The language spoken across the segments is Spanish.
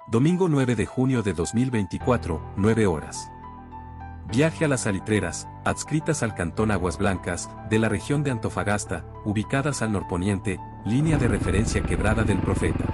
Domingo 9 de junio de 2024, 9 horas. Viaje a las salitreras, adscritas al cantón Aguas Blancas, de la región de Antofagasta, ubicadas al norponiente, línea de referencia Quebrada del Profeta.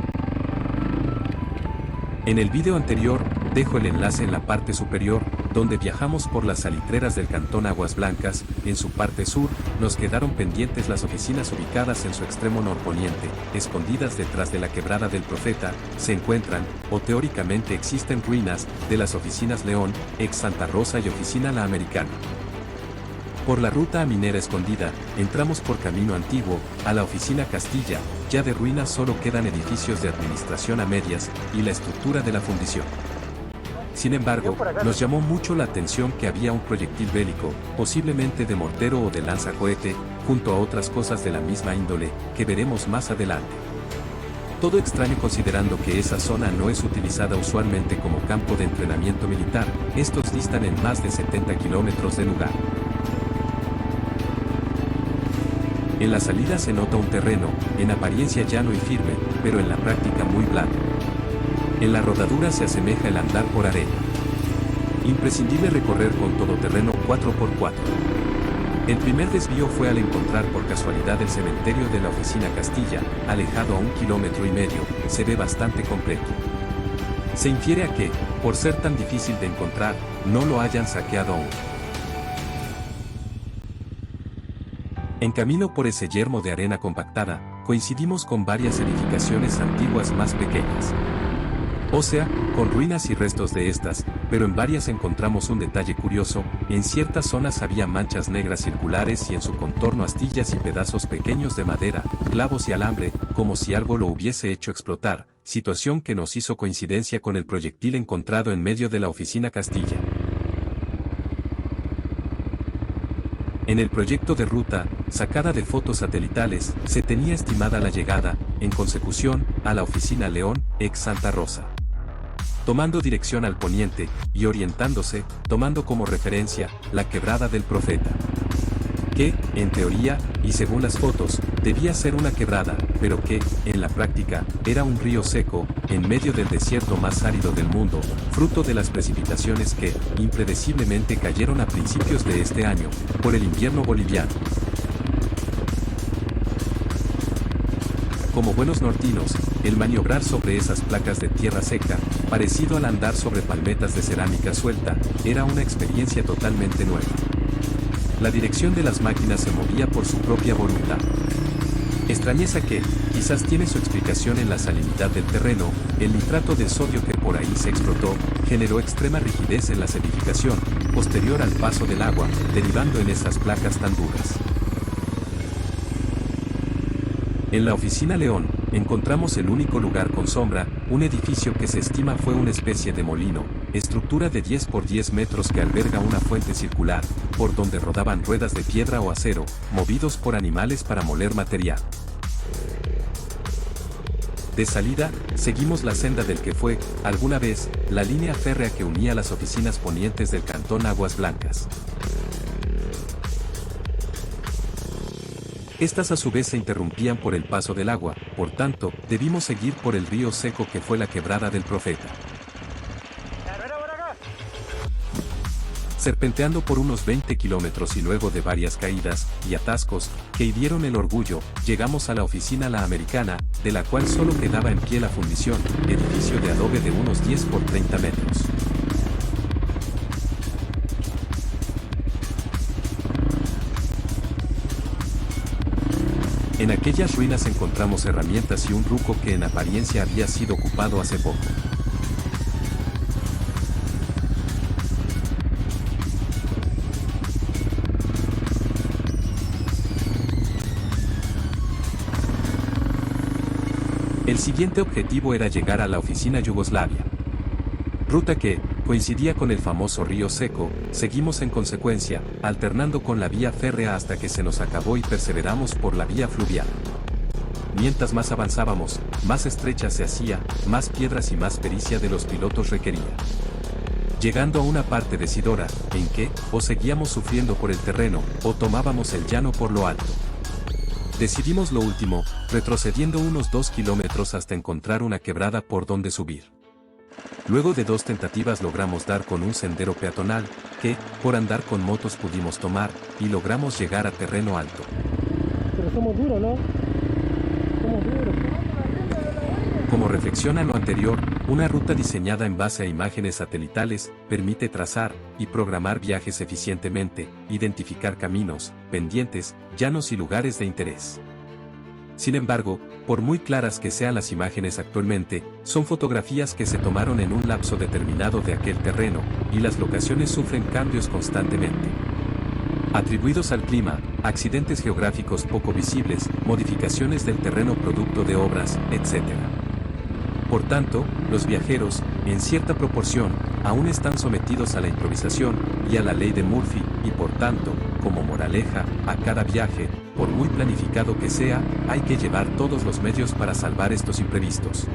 En el video anterior, dejo el enlace en la parte superior, donde viajamos por las salitreras del cantón Aguas Blancas. En su parte sur, nos quedaron pendientes las oficinas ubicadas en su extremo norponiente, escondidas detrás de la Quebrada del Profeta. Se encuentran, o teóricamente existen ruinas, de las oficinas León, ex Santa Rosa y oficina La Americana. Por la ruta a Minera Escondida, entramos por Camino Antiguo, a la oficina Castilla. Ya de ruinas solo quedan edificios de administración a medias, y la estructura de la fundición. Sin embargo, nos llamó mucho la atención que había un proyectil bélico, posiblemente de mortero o de lanzacohete, junto a otras cosas de la misma índole, que veremos más adelante. Todo extraño considerando que esa zona no es utilizada usualmente como campo de entrenamiento militar. Estos distan en más de 70 kilómetros del lugar. En la salida se nota un terreno, en apariencia llano y firme, pero en la práctica muy blando. En la rodadura se asemeja el andar por arena. Imprescindible recorrer con todoterreno 4x4. El primer desvío fue al encontrar por casualidad el cementerio de la oficina Castilla, alejado a 1,5 kilómetros. Se ve bastante completo. Se infiere a que, por ser tan difícil de encontrar, no lo hayan saqueado aún. En camino por ese yermo de arena compactada, coincidimos con varias edificaciones antiguas más pequeñas. O sea, con ruinas y restos de estas, pero en varias encontramos un detalle curioso. En ciertas zonas había manchas negras circulares y en su contorno astillas y pedazos pequeños de madera, clavos y alambre, como si algo lo hubiese hecho explotar, situación que nos hizo coincidencia con el proyectil encontrado en medio de la oficina Castilla. En el proyecto de ruta, sacada de fotos satelitales, se tenía estimada la llegada, en consecución, a la oficina León, ex Santa Rosa. Tomando dirección al poniente, y orientándose, tomando como referencia, la Quebrada del Profeta. Que, en teoría, y según las fotos, debía ser una quebrada, pero que, en la práctica, era un río seco, en medio del desierto más árido del mundo, fruto de las precipitaciones que, impredeciblemente cayeron a principios de este año, por el invierno boliviano. Como buenos nortinos, el maniobrar sobre esas placas de tierra seca, parecido al andar sobre palmetas de cerámica suelta, era una experiencia totalmente nueva. La dirección de las máquinas se movía por su propia voluntad. Extrañeza que, quizás tiene su explicación en la salinidad del terreno. El nitrato de sodio que por ahí se explotó, generó extrema rigidez en la sedificación, posterior al paso del agua, derivando en esas placas tan duras. En la oficina León, encontramos el único lugar con sombra, un edificio que se estima fue una especie de molino, estructura de 10 por 10 metros que alberga una fuente circular, por donde rodaban ruedas de piedra o acero, movidos por animales para moler material. De salida, seguimos la senda del que fue, alguna vez, la línea férrea que unía las oficinas ponientes del cantón Aguas Blancas. Estas a su vez se interrumpían por el paso del agua, por tanto, debimos seguir por el río seco que fue la Quebrada del Profeta. Serpenteando por unos 20 kilómetros y luego de varias caídas y atascos que hirieron el orgullo, llegamos a la oficina La Americana, de la cual solo quedaba en pie la fundición, edificio de adobe de unos 10 por 30 metros. En aquellas ruinas encontramos herramientas y un ruco que en apariencia había sido ocupado hace poco. El siguiente objetivo era llegar a la oficina Yugoslavia. Ruta que, coincidía con el famoso río seco. Seguimos en consecuencia, alternando con la vía férrea hasta que se nos acabó y perseveramos por la vía fluvial. Mientras más avanzábamos, más estrecha se hacía, más piedras y más pericia de los pilotos requería. Llegando a una parte decidora, en que, o seguíamos sufriendo por el terreno, o tomábamos el llano por lo alto. Decidimos lo último, retrocediendo unos 2 kilómetros hasta encontrar una quebrada por donde subir. Luego de 2 tentativas logramos dar con un sendero peatonal, que, por andar con motos pudimos tomar, y logramos llegar a terreno alto. Pero somos duros, ¿no? Somos duros. Como reflexión a lo anterior, una ruta diseñada en base a imágenes satelitales permite trazar y programar viajes eficientemente, identificar caminos, pendientes, llanos y lugares de interés. Sin embargo, por muy claras que sean las imágenes actualmente, son fotografías que se tomaron en un lapso determinado de aquel terreno, y las locaciones sufren cambios constantemente. Atribuidos al clima, accidentes geográficos poco visibles, modificaciones del terreno producto de obras, etc. Por tanto, los viajeros, en cierta proporción, aún están sometidos a la improvisación y a la ley de Murphy, y por tanto, como moraleja, a cada viaje, por muy planificado que sea, hay que llevar todos los medios para salvar estos imprevistos.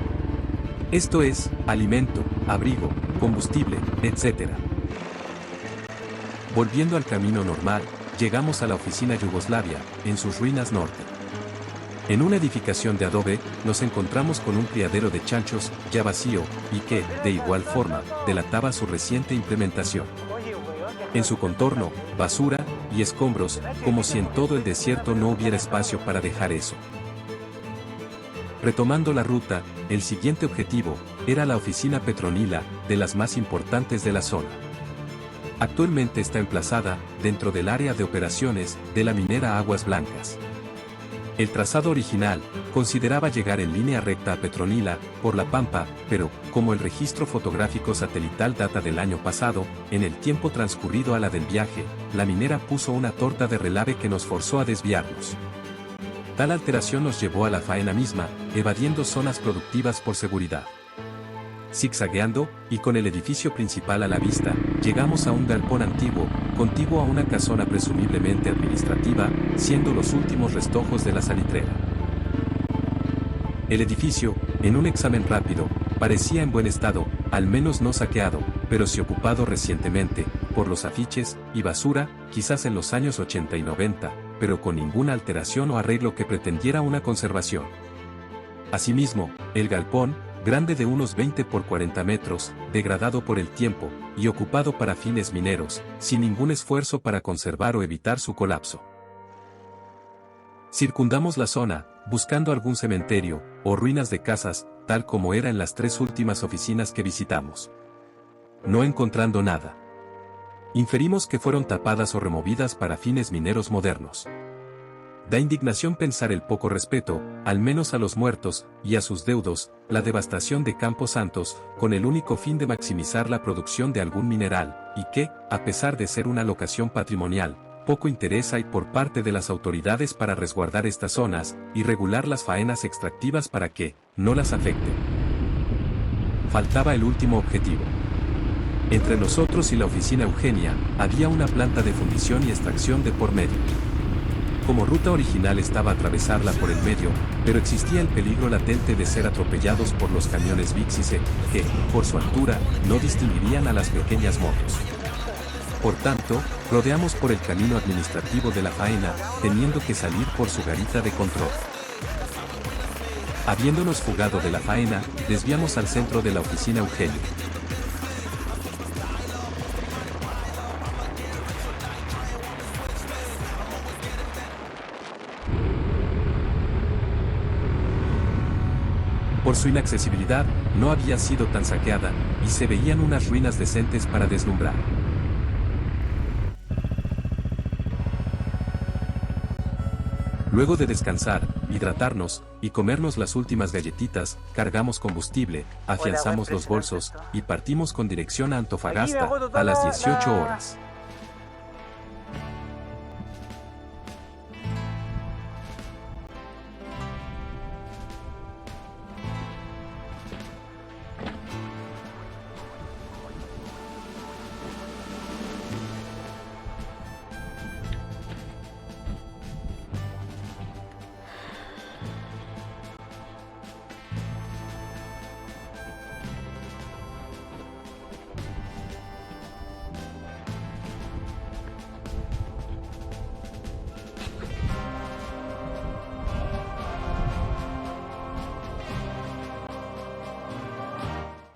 Esto es, alimento, abrigo, combustible, etc. Volviendo al camino normal, llegamos a la oficina Yugoslavia, en sus ruinas norte. En una edificación de adobe, nos encontramos con un criadero de chanchos, ya vacío, y que, de igual forma, delataba su reciente implementación. En su contorno, basura y escombros, como si en todo el desierto no hubiera espacio para dejar eso. Retomando la ruta, el siguiente objetivo era la oficina Petronila, de las más importantes de la zona. Actualmente está emplazada dentro del área de operaciones de la minera Aguas Blancas. El trazado original consideraba llegar en línea recta a Petronila, por La Pampa, pero, como el registro fotográfico satelital data del año pasado, en el tiempo transcurrido a la del viaje, la minera puso una torta de relave que nos forzó a desviarnos. Tal alteración nos llevó a la faena misma, evadiendo zonas productivas por seguridad. Zigzagueando, y con el edificio principal a la vista, llegamos a un galpón antiguo, contiguo a una casona presumiblemente administrativa, siendo los últimos restojos de la salitrera. El edificio, en un examen rápido, parecía en buen estado, al menos no saqueado, pero sí ocupado recientemente, por los afiches y basura, quizás en los años 80 y 90, pero con ninguna alteración o arreglo que pretendiera una conservación. Asimismo, el galpón, grande de unos 20 por 40 metros, degradado por el tiempo, y ocupado para fines mineros, sin ningún esfuerzo para conservar o evitar su colapso. Circundamos la zona, buscando algún cementerio, o ruinas de casas, tal como era en las 3 últimas oficinas que visitamos. No encontrando nada. Inferimos que fueron tapadas o removidas para fines mineros modernos. Da indignación pensar el poco respeto, al menos a los muertos, y a sus deudos, la devastación de Campos Santos, con el único fin de maximizar la producción de algún mineral, y que, a pesar de ser una locación patrimonial, poco interés hay por parte de las autoridades para resguardar estas zonas, y regular las faenas extractivas para que, no las afecten. Faltaba el último objetivo. Entre nosotros y la oficina Eugenia, había una planta de fundición y extracción de por medio. Como ruta original estaba atravesarla por el medio, pero existía el peligro latente de ser atropellados por los camiones Bixise, que, por su altura, no distinguirían a las pequeñas motos. Por tanto, rodeamos por el camino administrativo de la faena, teniendo que salir por su garita de control. Habiéndonos fugado de la faena, desviamos al centro de la oficina Eugenio. Por su inaccesibilidad, no había sido tan saqueada, y se veían unas ruinas decentes para deslumbrar. Luego de descansar, hidratarnos, y comernos las últimas galletitas, cargamos combustible, afianzamos los bolsos, y partimos con dirección a Antofagasta, a las 18 horas.